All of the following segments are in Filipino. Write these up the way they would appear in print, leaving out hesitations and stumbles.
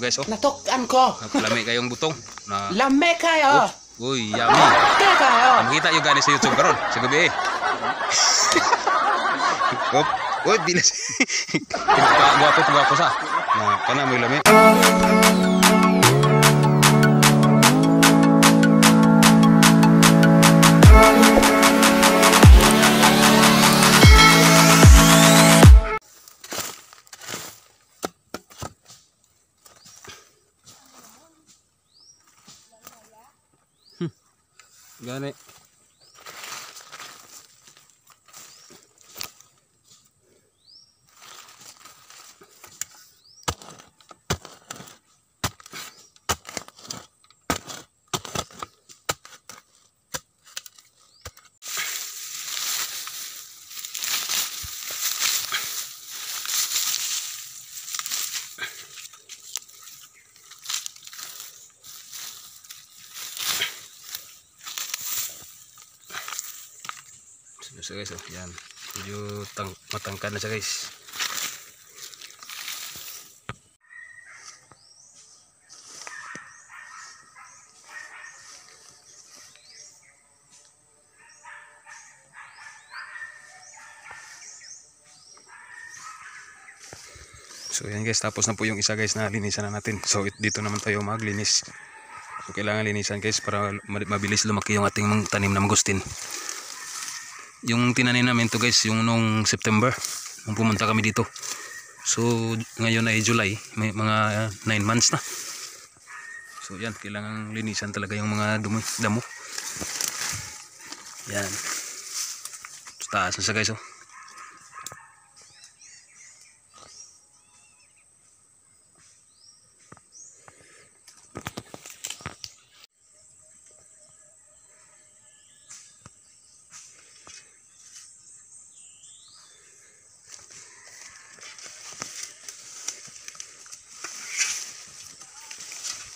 guys, oh. Natukan ko. Lami kayong butong. Na Lame kayo. uy, yummy. Kaya kayo. Makita yung gani sa YouTube karon sa gabi eh. Op, uy, bilis. Guwapo sa. Na kana mo lami. Gani. So guys, oh, yan. Medyo matangkad na siya guys. So yan guys, tapos na po yung isa guys na linisan na natin. So dito naman tayo maglinis. So kailangan linisan guys para mabilis lumaki yung ating tanim na mangustin. Yung tinanim namin to guys, yung nung September, nung pumunta kami dito. So ngayon ay July, may mga 9 months na. So yan, kailangan linisan talaga yung mga damo. Yan. Taas na siya guys, oh.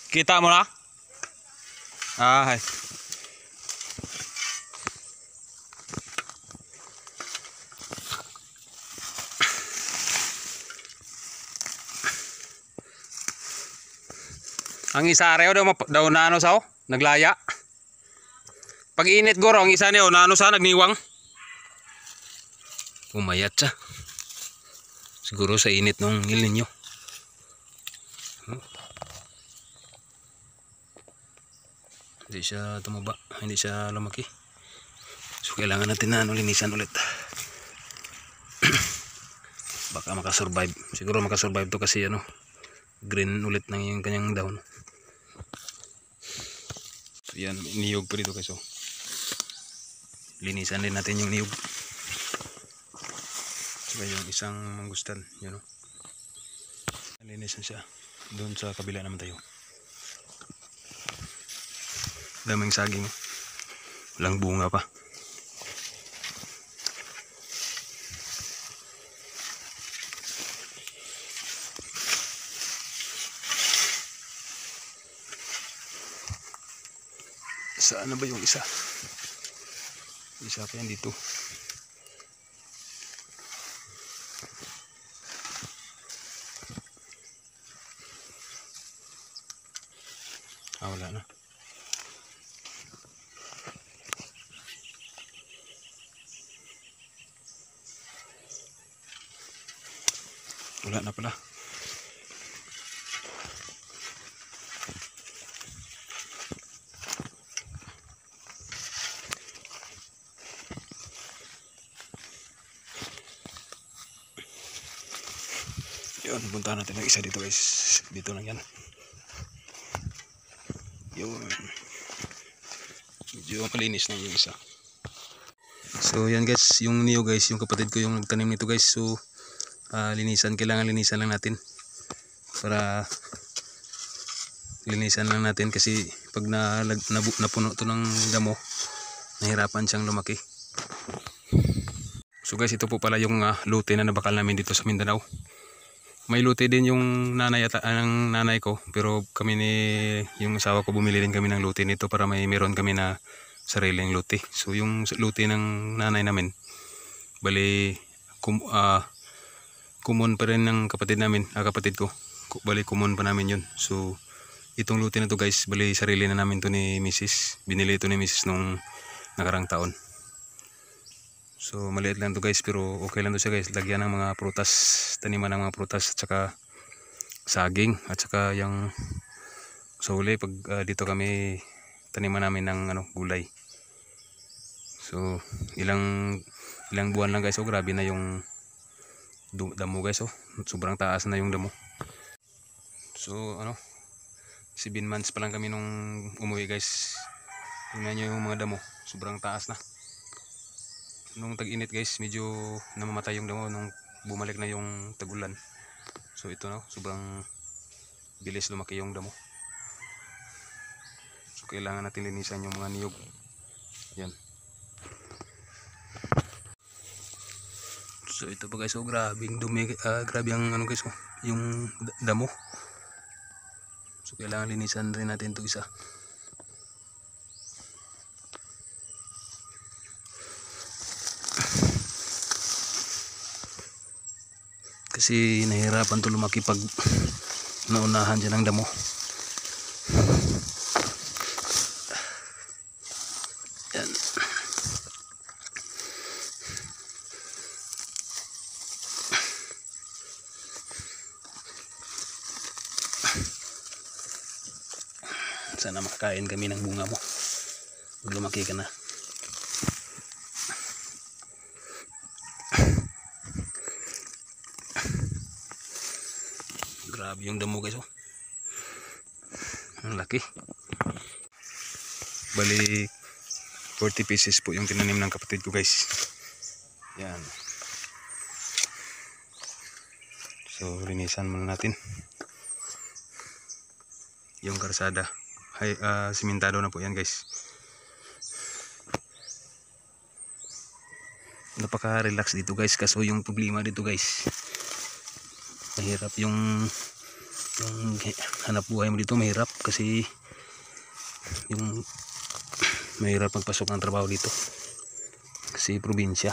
Kita mo na? Ah, hay. Ang isa reo daw na ano sao? Naglaya. Pag init goro, ang isa niyo na ano sa nagniwang. Umayat siya. Siguro sa init nung El Nino. Hindi siya tumaba, hindi siya lumaki. So kailangan natin na linisan ulit. Baka makasurvive. Siguro makasurvive to kasi ano, green ulit ng yung kanyang dahon. So yan, niyog pa dito guys, oh. Linisan din natin yung niyog. So yung isang mangustan, yun, oh. Linisan siya. Doon sa kabila naman tayo. Daming saging, walang bunga pa. Saan na ba yung isa? Isa pa yan dito. Ah, wala na. Wala na pala. Yun, puntahan natin ang isa dito guys. Dito lang yan. Yun. Medyo malinis na yung isa. So yan guys, yung niyo guys, yung kapatid ko yung nagtanim nito guys. So kailangan linisan lang natin para linisan lang natin kasi pag napuno to ng damo, nahirapan siyang lumaki. So guys, ito po pala yung lote na nabakal namin dito sa Mindanao. May lote din yung nanay ko, pero kami yung asawa ko bumili din kami ng lote nito para meron kami na sariling lote. So yung lote ng nanay namin, bali common pa rin ng kapatid ko. bali common pa namin yun. So itong luti na to guys, bali sarili na namin to ni Mrs. Binili ito ni Mrs. nung nakarang taon. So maliit lang to guys, pero okay lang to siya guys. Lagyan ng mga prutas, taniman ng mga prutas at saka saging at saka yung sa huli pag dito kami taniman namin ng gulay. So ilang buwan lang guys, oh grabe na yung damo guys, oh sobrang taas na yung damo. So 7 months pa lang kami nung umuwi guys. Tingnan nyo yung mga damo, sobrang taas na. Nung tag-init guys, medyo namamatay yung damo nung bumalik na yung tag-ulan. So ito na, sobrang bilis lumaki yung damo. So kailangan natin linisan yung mga niyog. Yan. So ito pa guys, oh grabing dumi, grabe ang guys, oh, yung damo. So kailangan linisan rin natin ito isa. Kasi nahirapan to lumaki pag naunahan dyan ang damo. Yan. Sana makakain kami ng bunga mo pag lumaki ka na. Grabe yung damo guys, oh. Ang laki. Bali 40 pieces po yung tinanim ng kapatid ko guys. Yan. So linisan muna natin yung karsada. Simentado na po yan guys. Napaka-relax dito guys, kaso yung problema dito guys, mahirap yung hanap buhay mo dito, mahirap kasi yung mahirap magpasok ng trabaho dito kasi probinsya.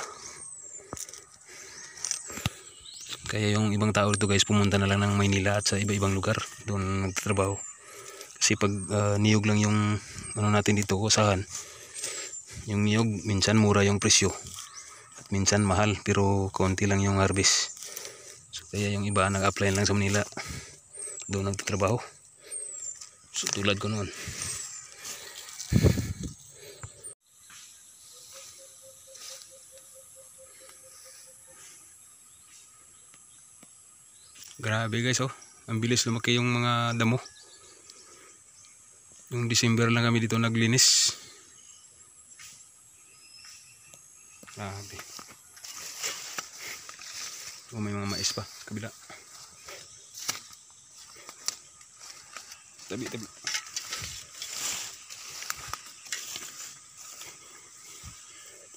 Kaya yung ibang tao dito guys pumunta na lang ng Maynila at sa iba-ibang lugar doon nagtatrabaho. Kasi pag niyog lang yung natin dito, usahan. Yung niyog minsan mura yung presyo at minsan mahal, pero konti lang yung harvest. So kaya yung iba nag-apply lang sa Manila, doon nagtatrabaho. So tulad ko noon. Grabe guys, oh. Ang bilis lumaki yung mga damo. Yung December lang kami dito naglinis. Grabe. Oh, may mga mais pa kabila. Tabi.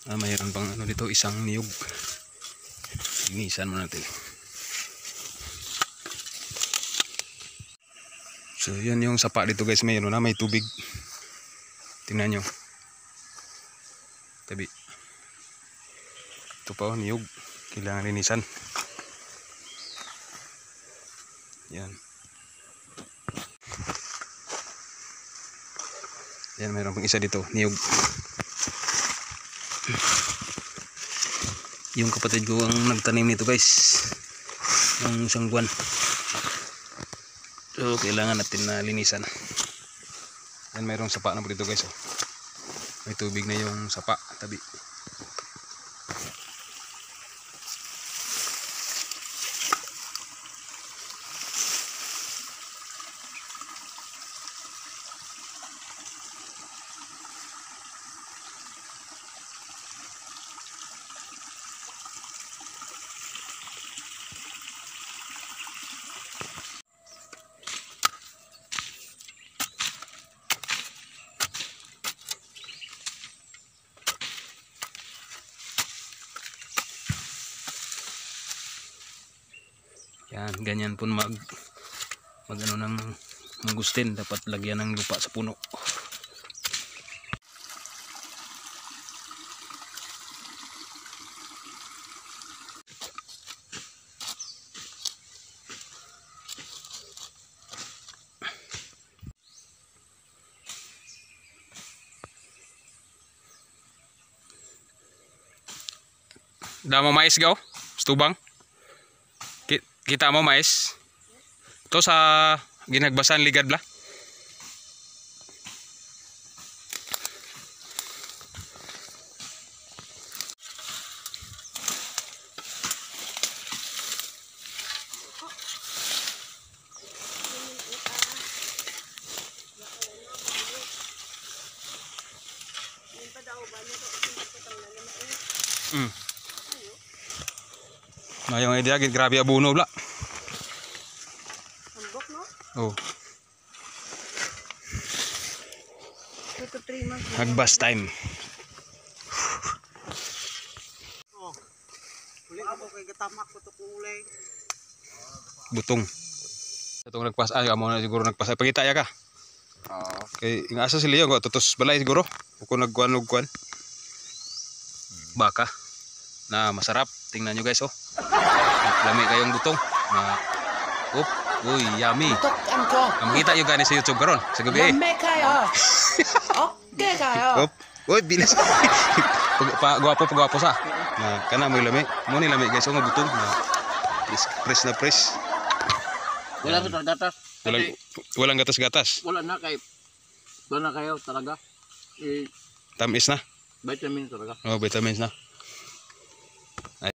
Mayroon pang dito, isang niyog. Linisan mo natin. So yun yung sapa dito guys, may may tubig. Tingnan nyo. Tabi. Ito pa, niyog. Kailangan linisan. Yan. Yan, mayroon pang isa dito, niyog. Yung kapatid ko ang nagtanim nito guys, ng isang buwan. So kailangan natin na linisan. Yan, mayroong sapa na po dito guys, oh. May tubig na yung sapa, tabi. Yan, ganyan po mag ng mangustin, dapat lagyan ng lupa sa puno. Damo mais gaw, stubang. Kita mo mais. To sa ginagbasan ligad bla. Mayong idea gid grabe abuno bla. Ambok no? Oh, 2 to 3 months. hagbas time. Uli ako kay gatamak ko to kulay. Butong. Itong nagpas ay amo na siguro nagpasay pagita ya ka. Oo. Kay ingasa si Leo ko tutos balay siguro. Kung nagkuan baka na masarap. Tingnan nyo guys oh. Lami kayong butong. Na uy, yummy. Tukan ko. Makita yung gani sa YouTube karon sa gabi eh. Lame kayo. Okay kayo. Uy, bilis. Pagwapo sa. Na kana mo lami. Mo ni lami guys oh nga butong na press na press. Wala sa gatas. Walang gatas-gatas. Wala na kay. Wala na kayo talaga. Tamis na. Vitamin talaga. Oh, vitamins na.